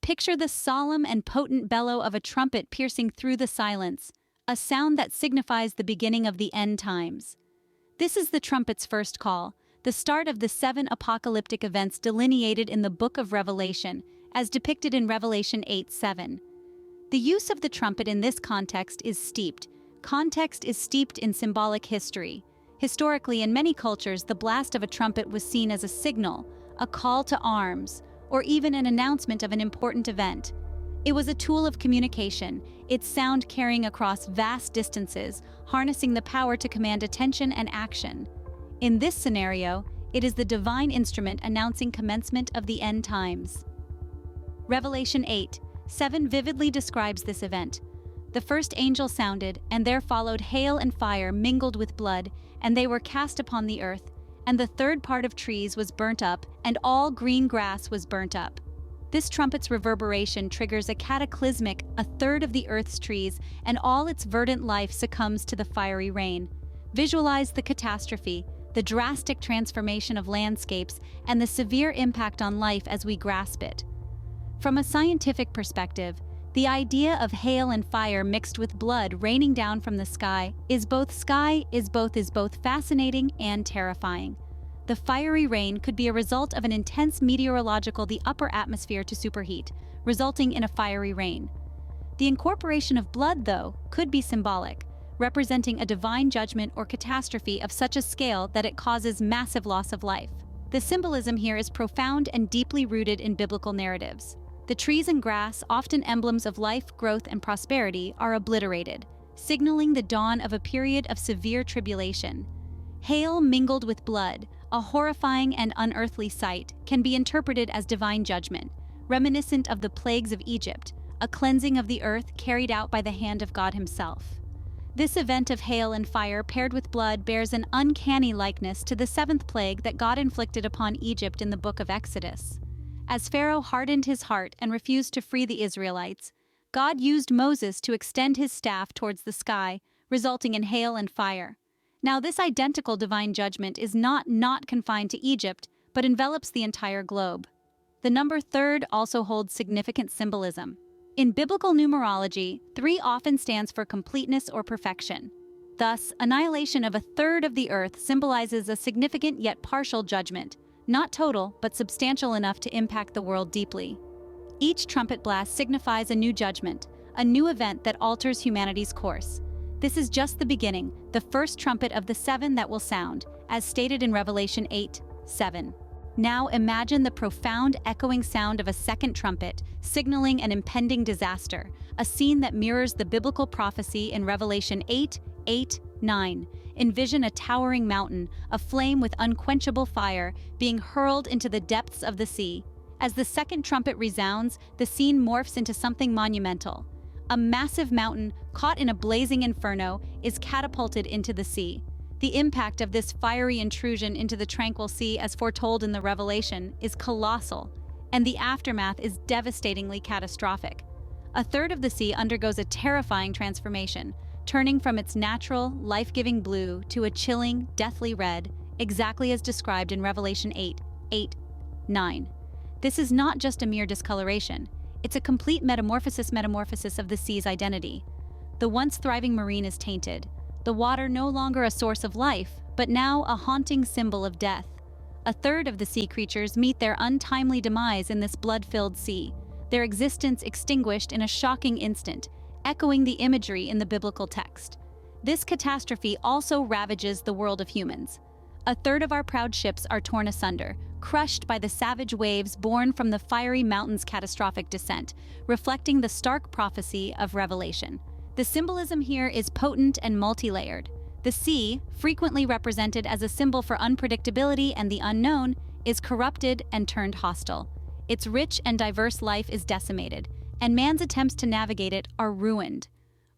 Picture the solemn and potent bellow of a trumpet piercing through the silence, a sound that signifies the beginning of the end times. This is the trumpet's first call, the start of the 7 apocalyptic events delineated in the Book of Revelation, as depicted in Revelation 8:7. The use of the trumpet in this context is steeped. Context is steeped in symbolic history. Historically, in many cultures, the blast of a trumpet was seen as a signal, a call to arms, or even an announcement of an important event. It was a tool of communication, its sound carrying across vast distances, harnessing the power to command attention and action. In this scenario, it is the divine instrument announcing commencement of the end times. Revelation 8:7 vividly describes this event. The first angel sounded, and there followed hail and fire mingled with blood, and they were cast upon the earth, and the third part of trees was burnt up, and all green grass was burnt up. This trumpet's reverberation triggers a cataclysmic, a third of the earth's trees, and all its verdant life succumbs to the fiery rain. Visualize the catastrophe, the drastic transformation of landscapes, and the severe impact on life as we grasp it. From a scientific perspective, the idea of hail and fire mixed with blood raining down from the sky is both fascinating and terrifying. The fiery rain could be a result of an intense meteorological the upper atmosphere to superheat, resulting in a fiery rain. The incorporation of blood, though, could be symbolic, representing a divine judgment or catastrophe of such a scale that it causes massive loss of life. The symbolism here is profound and deeply rooted in biblical narratives. The trees and grass, often emblems of life, growth, and prosperity, are obliterated, signaling the dawn of a period of severe tribulation. Hail mingled with blood, a horrifying and unearthly sight, can be interpreted as divine judgment, reminiscent of the plagues of Egypt, a cleansing of the earth carried out by the hand of God himself. This event of hail and fire paired with blood bears an uncanny likeness to the 7th plague that God inflicted upon Egypt in the book of Exodus. As Pharaoh hardened his heart and refused to free the Israelites, God used Moses to extend his staff towards the sky, resulting in hail and fire. Now, this identical divine judgment is not confined to Egypt, but envelops the entire globe. The number 3 also holds significant symbolism. In biblical numerology, 3 often stands for completeness or perfection. Thus, annihilation of a third of the earth symbolizes a significant yet partial judgment, not total, but substantial enough to impact the world deeply. Each trumpet blast signifies a new judgment, a new event that alters humanity's course. This is just the beginning, the first trumpet of the 7 that will sound, as stated in Revelation 8:7. Now imagine the profound echoing sound of a second trumpet, signaling an impending disaster, a scene that mirrors the biblical prophecy in Revelation 8:9. Envision a towering mountain, aflame with unquenchable fire, being hurled into the depths of the sea. As the second trumpet resounds, the scene morphs into something monumental. A massive mountain, caught in a blazing inferno, is catapulted into the sea. The impact of this fiery intrusion into the tranquil sea, as foretold in the Revelation, is colossal, and the aftermath is devastatingly catastrophic. A third of the sea undergoes a terrifying transformation, turning from its natural, life-giving blue to a chilling, deathly red, exactly as described in Revelation 8:9. This is not just a mere discoloration, it's a complete metamorphosis of the sea's identity. The once thriving marine is tainted, the water no longer a source of life, but now a haunting symbol of death. A third of the sea creatures meet their untimely demise in this blood-filled sea, their existence extinguished in a shocking instant, echoing the imagery in the biblical text. This catastrophe also ravages the world of humans. A third of our proud ships are torn asunder, crushed by the savage waves born from the fiery mountain's catastrophic descent, reflecting the stark prophecy of Revelation. The symbolism here is potent and multi-layered. The sea, frequently represented as a symbol for unpredictability and the unknown, is corrupted and turned hostile. Its rich and diverse life is decimated, and man's attempts to navigate it are ruined.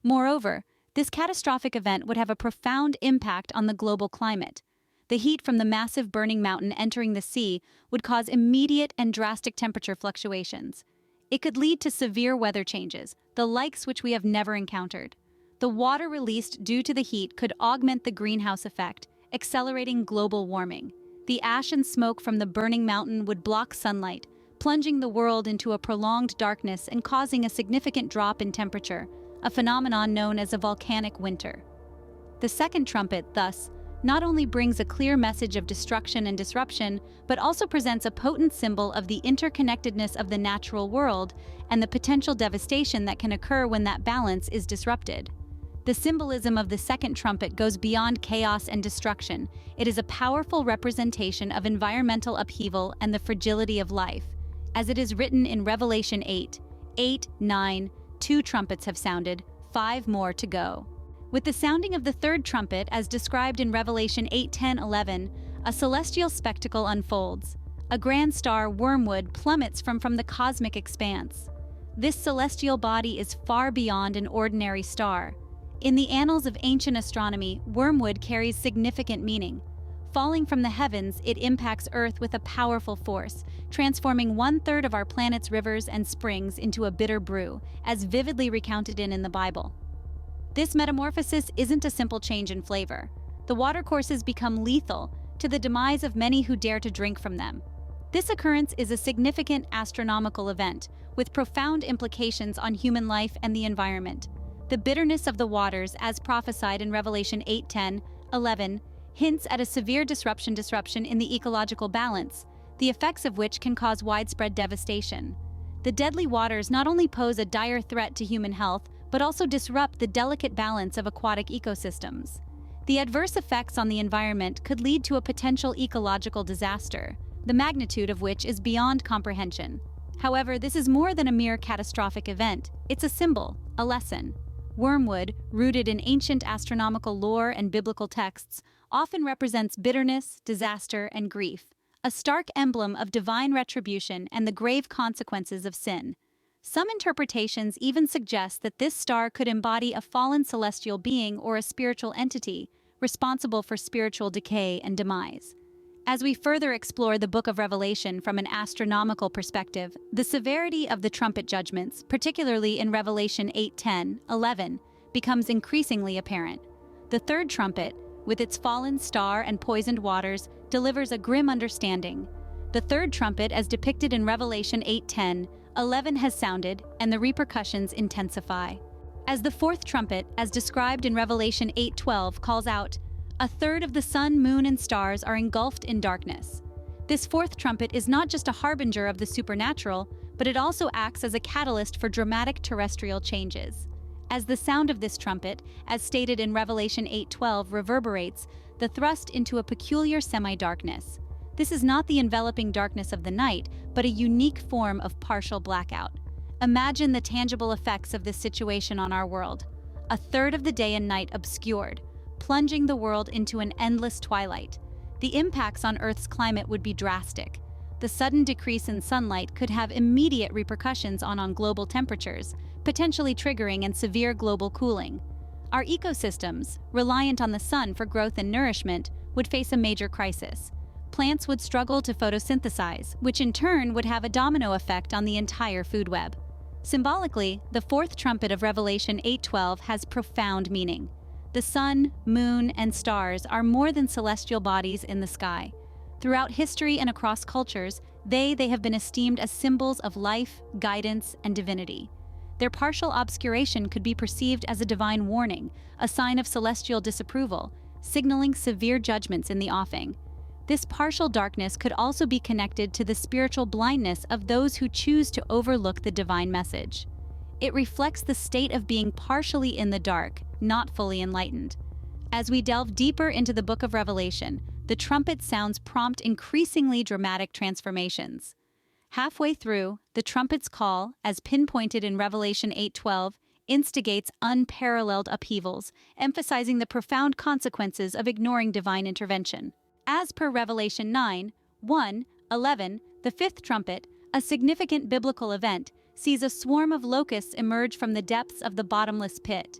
Moreover, this catastrophic event would have a profound impact on the global climate. The heat from the massive burning mountain entering the sea would cause immediate and drastic temperature fluctuations. It could lead to severe weather changes, the likes which we have never encountered. The water released due to the heat could augment the greenhouse effect, accelerating global warming. The ash and smoke from the burning mountain would block sunlight, plunging the world into a prolonged darkness and causing a significant drop in temperature, a phenomenon known as a volcanic winter. The Second Trumpet, thus, not only brings a clear message of destruction and disruption, but also presents a potent symbol of the interconnectedness of the natural world and the potential devastation that can occur when that balance is disrupted. The symbolism of the Second Trumpet goes beyond chaos and destruction. It is a powerful representation of environmental upheaval and the fragility of life. As it is written in Revelation 8, 9, 2 trumpets have sounded, 5 more to go. With the sounding of the Third Trumpet, as described in Revelation 8, 10, 11, a celestial spectacle unfolds. A grand star, wormwood, plummets from the cosmic expanse. This celestial body is far beyond an ordinary star. In the annals of ancient astronomy, wormwood carries significant meaning. Falling from the heavens, it impacts Earth with a powerful force, transforming 1/3 of our planet's rivers and springs into a bitter brew, as vividly recounted in the Bible. This metamorphosis isn't a simple change in flavor. The watercourses become lethal, to the demise of many who dare to drink from them. This occurrence is a significant astronomical event, with profound implications on human life and the environment. The bitterness of the waters, as prophesied in Revelation 8, 10, 11, hints at a severe disruption in the ecological balance, the effects of which can cause widespread devastation. The deadly waters not only pose a dire threat to human health, but also disrupt the delicate balance of aquatic ecosystems. The adverse effects on the environment could lead to a potential ecological disaster, the magnitude of which is beyond comprehension. However, this is more than a mere catastrophic event. It's a symbol, a lesson. Wormwood, rooted in ancient astronomical lore and biblical texts, often represents bitterness, disaster, and grief, a stark emblem of divine retribution and the grave consequences of sin. Some interpretations even suggest that this star could embody a fallen celestial being or a spiritual entity, responsible for spiritual decay and demise. As we further explore the Book of Revelation from an astronomical perspective, the severity of the trumpet judgments, particularly in Revelation 8, 10, 11, becomes increasingly apparent. The Third Trumpet, with its fallen star and poisoned waters, delivers a grim understanding. The Third Trumpet, as depicted in Revelation 8, 10, 11 has sounded, and the repercussions intensify. As the Fourth Trumpet, as described in Revelation 8:12, calls out, a third of the sun, moon, and stars are engulfed in darkness. This Fourth Trumpet is not just a harbinger of the supernatural, but it also acts as a catalyst for dramatic terrestrial changes. As the sound of this trumpet, as stated in Revelation 8:12, reverberates, the thrust into a peculiar semi-darkness. This is not the enveloping darkness of the night, but a unique form of partial blackout. Imagine the tangible effects of this situation on our world. A third of the day and night obscured, plunging the world into an endless twilight. The impacts on Earth's climate would be drastic. The sudden decrease in sunlight could have immediate repercussions on global temperatures, potentially triggering and severe global cooling. Our ecosystems, reliant on the sun for growth and nourishment, would face a major crisis. Plants would struggle to photosynthesize, which in turn would have a domino effect on the entire food web. Symbolically, the Fourth Trumpet of Revelation 8:12 has profound meaning. The sun, moon, and stars are more than celestial bodies in the sky. Throughout history and across cultures, they have been esteemed as symbols of life, guidance, and divinity. Their partial obscuration could be perceived as a divine warning, a sign of celestial disapproval, signaling severe judgments in the offing. This partial darkness could also be connected to the spiritual blindness of those who choose to overlook the divine message. It reflects the state of being partially in the dark, not fully enlightened. As we delve deeper into the Book of Revelation, the trumpet sounds prompt increasingly dramatic transformations. Halfway through, the trumpet's call, as pinpointed in Revelation 8:12, instigates unparalleled upheavals, emphasizing the profound consequences of ignoring divine intervention. As per Revelation 9:1, 11, the Fifth Trumpet, a significant biblical event, sees a swarm of locusts emerge from the depths of the bottomless pit.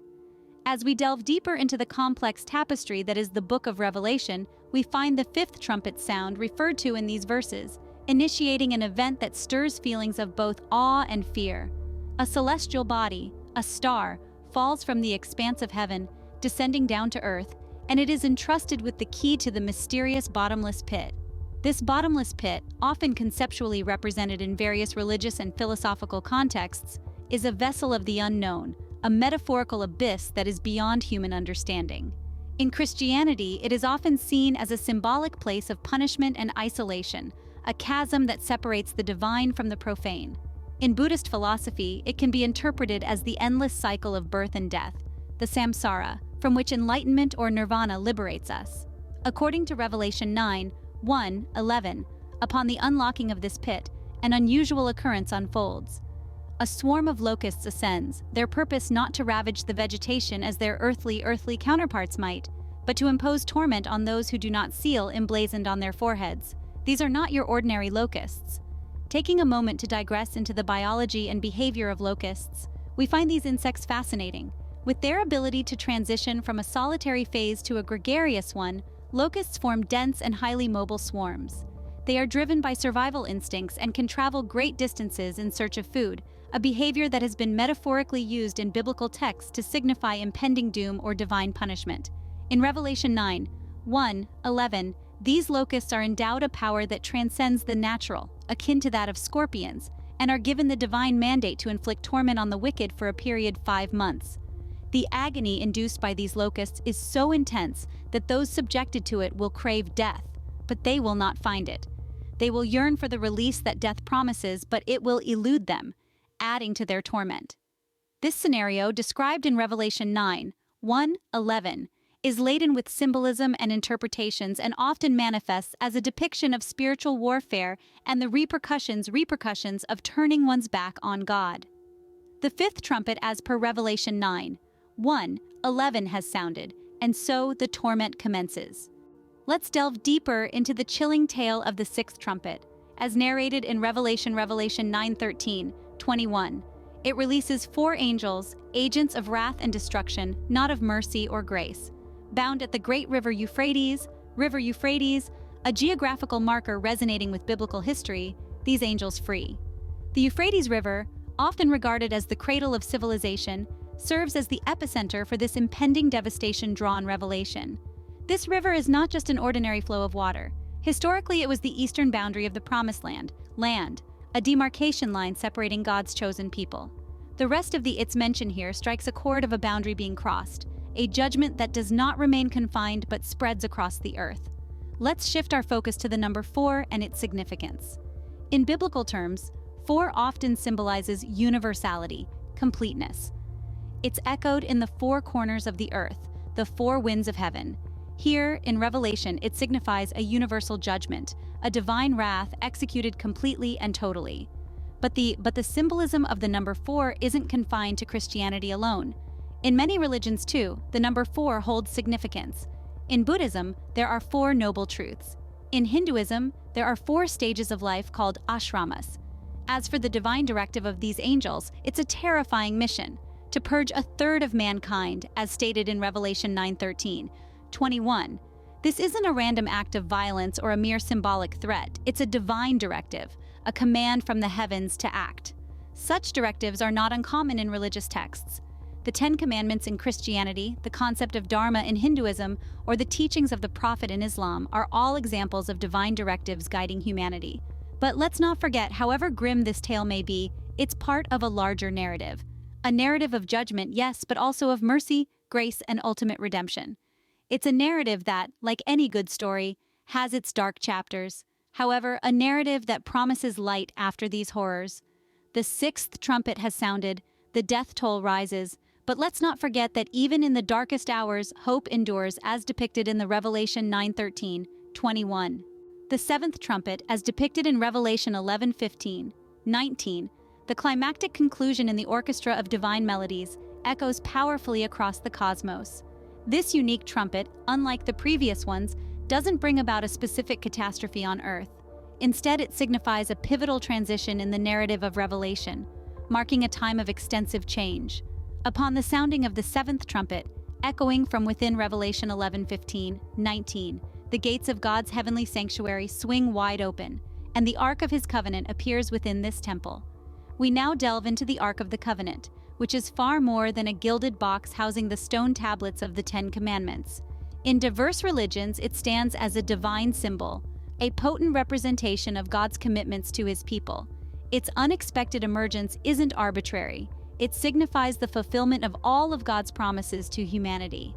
As we delve deeper into the complex tapestry that is the Book of Revelation, we find the Fifth Trumpet sound referred to in these verses, initiating an event that stirs feelings of both awe and fear. A celestial body, a star, falls from the expanse of heaven, descending down to earth, and it is entrusted with the key to the mysterious bottomless pit. This bottomless pit, often conceptually represented in various religious and philosophical contexts, is a vessel of the unknown, a metaphorical abyss that is beyond human understanding. In Christianity, it is often seen as a symbolic place of punishment and isolation, a chasm that separates the divine from the profane. In Buddhist philosophy, it can be interpreted as the endless cycle of birth and death, the samsara, from which enlightenment or nirvana liberates us. According to Revelation 9:1-11, upon the unlocking of this pit, an unusual occurrence unfolds. A swarm of locusts ascends, their purpose not to ravage the vegetation as their earthly counterparts might, but to impose torment on those who do not seal emblazoned on their foreheads. These are not your ordinary locusts. Taking a moment to digress into the biology and behavior of locusts, we find these insects fascinating. With their ability to transition from a solitary phase to a gregarious one, locusts form dense and highly mobile swarms. They are driven by survival instincts and can travel great distances in search of food, a behavior that has been metaphorically used in biblical texts to signify impending doom or divine punishment. In Revelation 9:1-11, these locusts are endowed a power that transcends the natural, akin to that of scorpions, and are given the divine mandate to inflict torment on the wicked for a period 5 months. The agony induced by these locusts is so intense that those subjected to it will crave death, but they will not find it. They will yearn for the release that death promises, but it will elude them, adding to their torment. This scenario, described in Revelation 9:1-11, is laden with symbolism and interpretations and often manifests as a depiction of spiritual warfare and the repercussions of turning one's back on God. The fifth trumpet, as per Revelation 9:1-11, has sounded, and so the torment commences. Let's delve deeper into the chilling tale of the sixth trumpet, as narrated in Revelation 9:13-21. It releases 4 angels, agents of wrath and destruction, not of mercy or grace. Bound at the great river Euphrates, a geographical marker resonating with biblical history, these angels free. The Euphrates River, often regarded as the cradle of civilization, serves as the epicenter for this impending devastation drawn Revelation. This river is not just an ordinary flow of water. Historically, it was the eastern boundary of the Promised Land, a demarcation line separating God's chosen people. The rest of the "it's" mentioned here strikes a chord of a boundary being crossed, a judgment that does not remain confined but spreads across the earth. Let's shift our focus to the number 4 and its significance. In biblical terms, 4 often symbolizes universality, completeness. It's echoed in the 4 corners of the earth, the 4 winds of heaven. Here, in Revelation, it signifies a universal judgment, a divine wrath executed completely and totally. But the symbolism of the number 4 isn't confined to Christianity alone. In many religions too, the number 4 holds significance. In Buddhism, there are 4 noble truths. In Hinduism, there are 4 stages of life called ashramas. As for the divine directive of these angels, it's a terrifying mission, to purge a third of mankind, as stated in Revelation 9:13-21. This isn't a random act of violence or a mere symbolic threat. It's a divine directive, a command from the heavens to act. Such directives are not uncommon in religious texts. The 10 Commandments in Christianity, the concept of Dharma in Hinduism, or the teachings of the Prophet in Islam are all examples of divine directives guiding humanity. But let's not forget, however grim this tale may be, it's part of a larger narrative. A narrative of judgment, yes, but also of mercy, grace, and ultimate redemption. It's a narrative that, like any good story, has its dark chapters. However, a narrative that promises light after these horrors. The sixth trumpet has sounded, the death toll rises, but let's not forget that even in the darkest hours, hope endures, as depicted in the Revelation 9:13-21. The seventh trumpet, as depicted in Revelation 11:15-19, the climactic conclusion in the orchestra of divine melodies, echoes powerfully across the cosmos. This unique trumpet, unlike the previous ones, doesn't bring about a specific catastrophe on Earth. Instead, it signifies a pivotal transition in the narrative of Revelation, marking a time of extensive change. Upon the sounding of the seventh trumpet, echoing from within Revelation 11:15-19, the gates of God's heavenly sanctuary swing wide open, and the Ark of His Covenant appears within this temple. We now delve into the Ark of the Covenant, which is far more than a gilded box housing the stone tablets of the 10 Commandments. In diverse religions, it stands as a divine symbol, a potent representation of God's commitments to his people. Its unexpected emergence isn't arbitrary. It signifies the fulfillment of all of God's promises to humanity.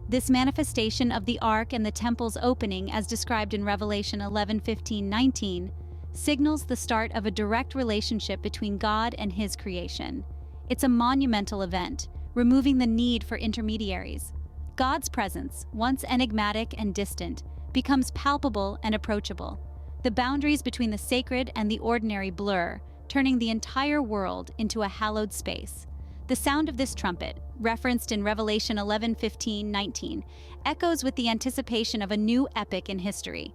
This manifestation of the ark and the temple's opening, as described in Revelation 11:15-19, signals the start of a direct relationship between God and his creation. It's a monumental event, removing the need for intermediaries. God's presence, once enigmatic and distant, becomes palpable and approachable. The boundaries between the sacred and the ordinary blur, turning the entire world into a hallowed space. The sound of this trumpet, referenced in Revelation 11:15-19, echoes with the anticipation of a new epoch in history.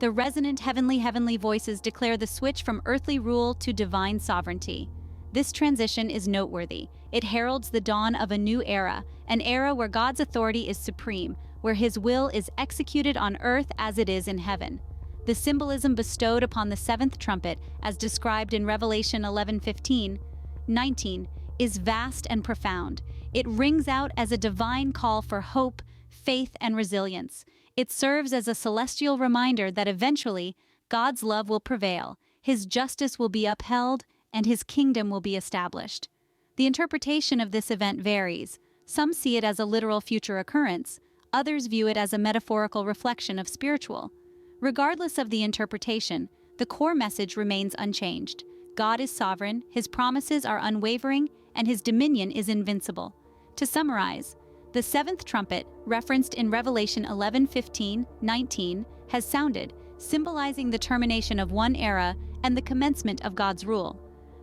The resonant heavenly voices declare the switch from earthly rule to divine sovereignty. This transition is noteworthy. It heralds the dawn of a new era, an era where God's authority is supreme, where his will is executed on earth as it is in heaven. The symbolism bestowed upon the seventh trumpet, as described in Revelation 11:15-19, is vast and profound. It rings out as a divine call for hope, faith, and resilience. It serves as a celestial reminder that eventually God's love will prevail, his justice will be upheld, and his kingdom will be established. The interpretation of this event varies. Some see it as a literal future occurrence, others view it as a metaphorical reflection of spiritual. Regardless of the interpretation, the core message remains unchanged. God is sovereign, his promises are unwavering, and his dominion is invincible. To summarize, the seventh trumpet, referenced in Revelation 11:15-19, has sounded, symbolizing the termination of one era and the commencement of God's rule.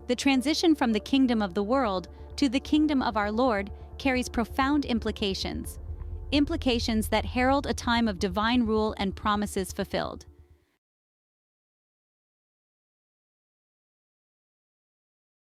The transition from the kingdom of the world to the kingdom of our Lord carries profound implications that herald a time of divine rule and promises fulfilled.